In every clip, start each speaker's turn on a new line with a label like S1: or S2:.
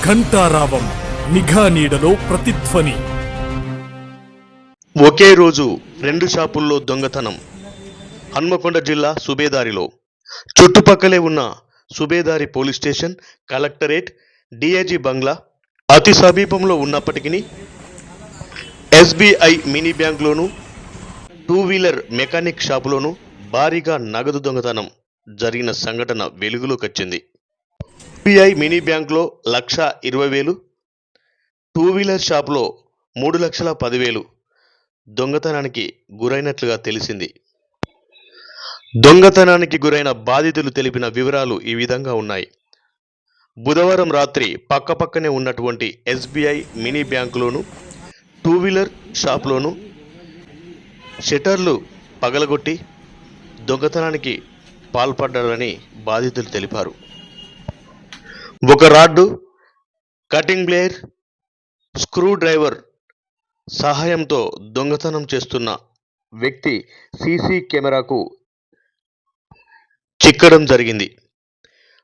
S1: ఘంటారావం నిఘా నీడలో ప్రతిధ్వని.
S2: ఒకే రోజు 2 షాపుల్లో దొంగతనం. హన్మకొండ జిల్లా సుబేదారిలో. చుట్టుపక్కలే ఉన్న Subedari police station, collectorate, DIG బంగ్లా అతి సమీపంలో ఉన్నప్పటికీ ఎస్బీఐ మినీ బ్యాంక్లోను, 2 వీలర్ మెకానిక్ షాపులోను భారీగా నగదు దొంగతనం జరిగిన సంఘటన వెలుగులోకి వచ్చింది. ఎస్బీఐ మినీ బ్యాంక్లో 1,20,000, 2 వీలర్ షాపులో 3,10,000 దొంగతనానికి గురైనట్లుగా తెలిసింది. దొంగతనానికి గురైన బాధితులు తెలిపిన వివరాలు ఈ విధంగా ఉన్నాయి. బుధవారం రాత్రి పక్కపక్కనే ఉన్నటువంటి ఎస్బీఐ మినీ బ్యాంకులోను, 2 వీలర్ షాప్లోను షట్టర్లు పగలగొట్టి దొంగతనానికి పాల్పడ్డారని బాధితులు తెలిపారు. ఒక rod, cutting blade, screwdriver సహాయంతో దొంగతనం చేస్తున్న వ్యక్తి సీసీ కెమెరాకు చిక్కడం జరిగింది.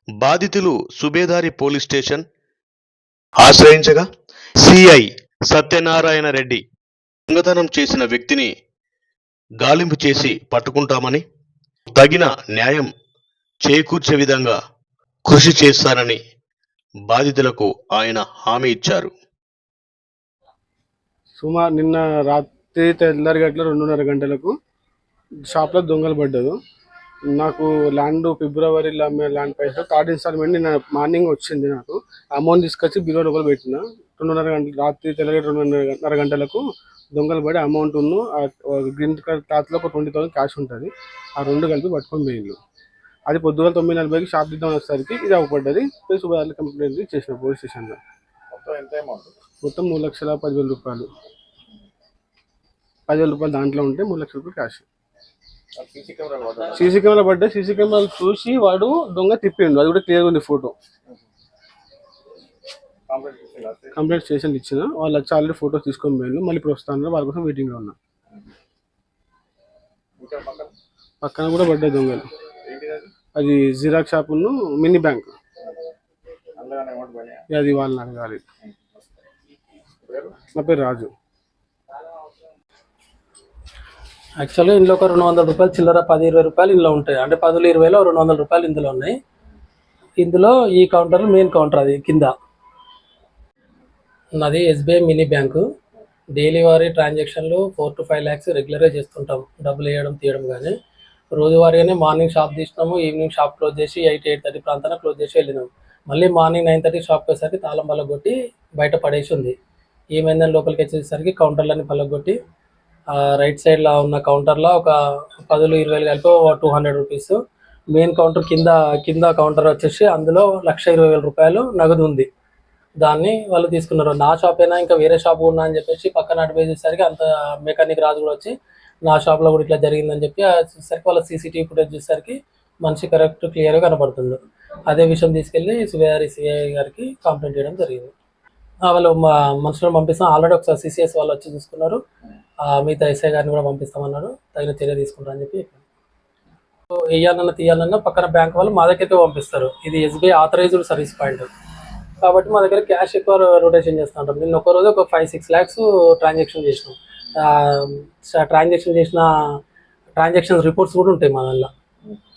S2: బాధితులు సుబేదారి పోలీస్ స్టేషన్ ఆశ్రయించగా సిఐ సత్యనారాయణ రెడ్డి దొంగతనం చేసిన వ్యక్తిని గాలింపు చేసి పట్టుకుంటామని, తగిన న్యాయం చేకూర్చే విధంగా కృషి చేస్తారని బాధితులకు ఆయన హామీ ఇచ్చారు.
S3: సుమారు నిన్న రాత్రి తెల్లారి గంటల 2:30 గంటలకు షాప్లో దొంగలు పడ్డారు. నాకు ల్యాండ్ ఫిబ్రవరిలో అమ్మే ల్యాండ్ పైసలు 3rd ఇన్స్టాల్మెంట్ నిన్న మార్నింగ్ వచ్చింది. నాకు అమౌంట్ తీసుకొచ్చి బిలో లోపల పెట్టిన. 2:30 గంటలు రాత్రి తెల్లారి 2:30 గంటలకు దొంగలు పడి అమౌంట్ గ్రీన్ కలర్ క్లాత్లో ఒక 20,000 క్యాష్ ఉంటుంది. ఆ 2 కలిపి పట్టుకొని పోయిండు. అది పొద్దుగల 9:40కి షాప్ దిద్దాం వచ్చేసరికి ఇది అవ్వబడ్డది. సుబేదారి కంప్లైంట్ చేసిన పోలీస్ స్టేషన్లో. మొత్తం 3,10,000 రూపాయలు. 10,000 రూపాయలు దాంట్లో ఉంటే 3 లక్షల రూపాయలు క్యాష్. సీసీ కెమెరా పడ్డా. సీసీ కెమెరాలు చూసి వాడు దొంగ తిప్పిండు. అది కూడా క్లియర్గా ఉంది ఫోటో. కంప్లైంట్ స్టేషన్ ఇచ్చిన వాళ్ళు వచ్చి ఆల్రెడీ ఫోటోస్ తీసుకొని పోయిండు. మళ్ళీ ఇప్పుడు వస్తాను, వాళ్ళ కోసం వెయిటింగ్లో ఉన్నా. పక్కన కూడా పడ్డాయి దొంగలు. అది జిరాక్స్ షాపును మినీ బ్యాంక్. అది వాళ్ళని అడగాలి. నా పేరు రాజు.
S4: యాక్చువల్గా ఇందులో ఒక 200 రూపాయలు చిల్లర 10-20 రూపాయలు ఇందులో ఉంటాయి. అంటే 10-20లో 200 రూపాయలు ఇందులో ఉన్నాయి. ఇందులో ఈ కౌంటర్ మెయిన్ కౌంటర్, అది కింద నాది ఎస్బీఐ మినీ బ్యాంకు. డైలీ వారీ ట్రాన్సాక్షన్లు 4 to 5 lakhs రెగ్యులర్గా చేస్తుంటాం. డబ్బులు వేయడం తీయడం. కానీ రోజువారీగానే మార్నింగ్ షాప్ తీసినాము, ఈవినింగ్ షాప్ క్లోజ్ చేసి 8-8:30 ప్రాంతాన క్లోజ్ చేసి వెళ్ళినాం. మళ్ళీ మార్నింగ్ 9:30 షాప్కి వచ్చేసరికి తాళం పలగొట్టి బయట పడేసి ఉంది. ఏమైందని లోపలికి వచ్చేసరికి కౌంటర్లన్నీ పలగొట్టి రైట్ సైడ్లో ఉన్న కౌంటర్లో ఒక 10,000-20,000 కలిపి 200 రూపీస్. మెయిన్ కౌంటర్ కింద కౌంటర్ వచ్చేసి అందులో 1,20,000 రూపాయలు నగదు ఉంది. దాన్ని వాళ్ళు తీసుకున్నారు. నా షాప్ అయినా ఇంకా వేరే షాప్ ఉన్నా అని చెప్పేసి పక్కన అటు వేసేసరికి అంత మెకానిక్ రాజు కూడా వచ్చి నా షాప్లో కూడా ఇట్లా జరిగిందని చెప్పి చూసేసరికి వాళ్ళ సీసీటీవీ ఫుటేజ్ చూసేసరికి మనిషి కరెక్ట్ క్లియర్గా కనపడుతుంది. అదే విషయం తీసుకెళ్ళి సుబేదారి సిఐ గారికి కంప్లైంట్ చేయడం జరిగింది. వాళ్ళు మనుషులను పంపిస్తాం. ఆల్రెడీ ఒకసారి సిసిఎస్ వాళ్ళు వచ్చి చూసుకున్నారు. మిగతా ఎస్ఐ గారిని కూడా పంపిస్తామన్నారు. తగిన చర్య తీసుకుంటారని చెప్పి వేయాలన్నా తీయాలన్నా పక్కన బ్యాంక్ వాళ్ళు మా దగ్గరికి పంపిస్తారు. ఇది ఎస్బీఐ ఆథరైజ్డ్ సర్వీస్ పాయింట్ కాబట్టి మా దగ్గర క్యాష్ ఎక్కువ రొటేషన్ చేస్తూ ఉంటాం. నేను ఒకరోజు ఒక 5-6 lakhs ట్రాన్సాక్షన్ చేసినాం. ట్రాన్సాక్షన్స్ రిపోర్ట్స్ కూడా ఉంటాయి మా దానిలో.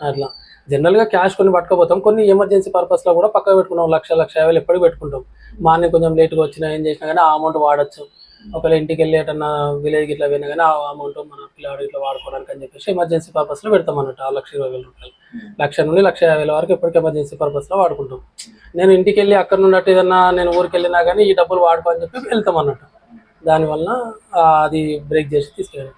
S4: అట్లా జనరల్గా క్యాష్ కొన్ని పట్టుకోపోతాం. కొన్ని ఎమర్జెన్సీ పర్పస్లో కూడా పక్కన పెట్టుకున్నాం. 1,00,000 ఎప్పటికీ పెట్టుకుంటాం. మార్నింగ్ కొంచెం లేట్గా వచ్చినా ఏం చేసినా కానీ ఆ అమౌంట్ వాడచ్చు. ఒకవేళ ఇంటికి వెళ్ళి ఏటన్నా విలేజ్కి ఇట్లా పోయినా కానీ ఆ అమౌంట్ మన పిల్లవాడు ఇట్లా వాడుకోవడానికి అని చెప్పేసి ఎమర్జెన్సీ పర్పస్లో పెడతాం అన్నట్టు. ఆ 1,20,000 రూపాయలు 1,00,000 నుండి 1,50,000 వరకు ఎప్పటికీ ఎమర్జెన్సీ పర్పస్లో వాడుకుంటాం. నేను ఇంటికి వెళ్ళి అక్కడ నుండి ఏదన్నా నేను ఊరికి వెళ్ళినా కానీ ఈ డబ్బులు వాడుకో అని చెప్పి వెళ్తాం అన్నట్టు. దానివల్ల అది బ్రేక్ చేసి తీసుకెళ్ళాను.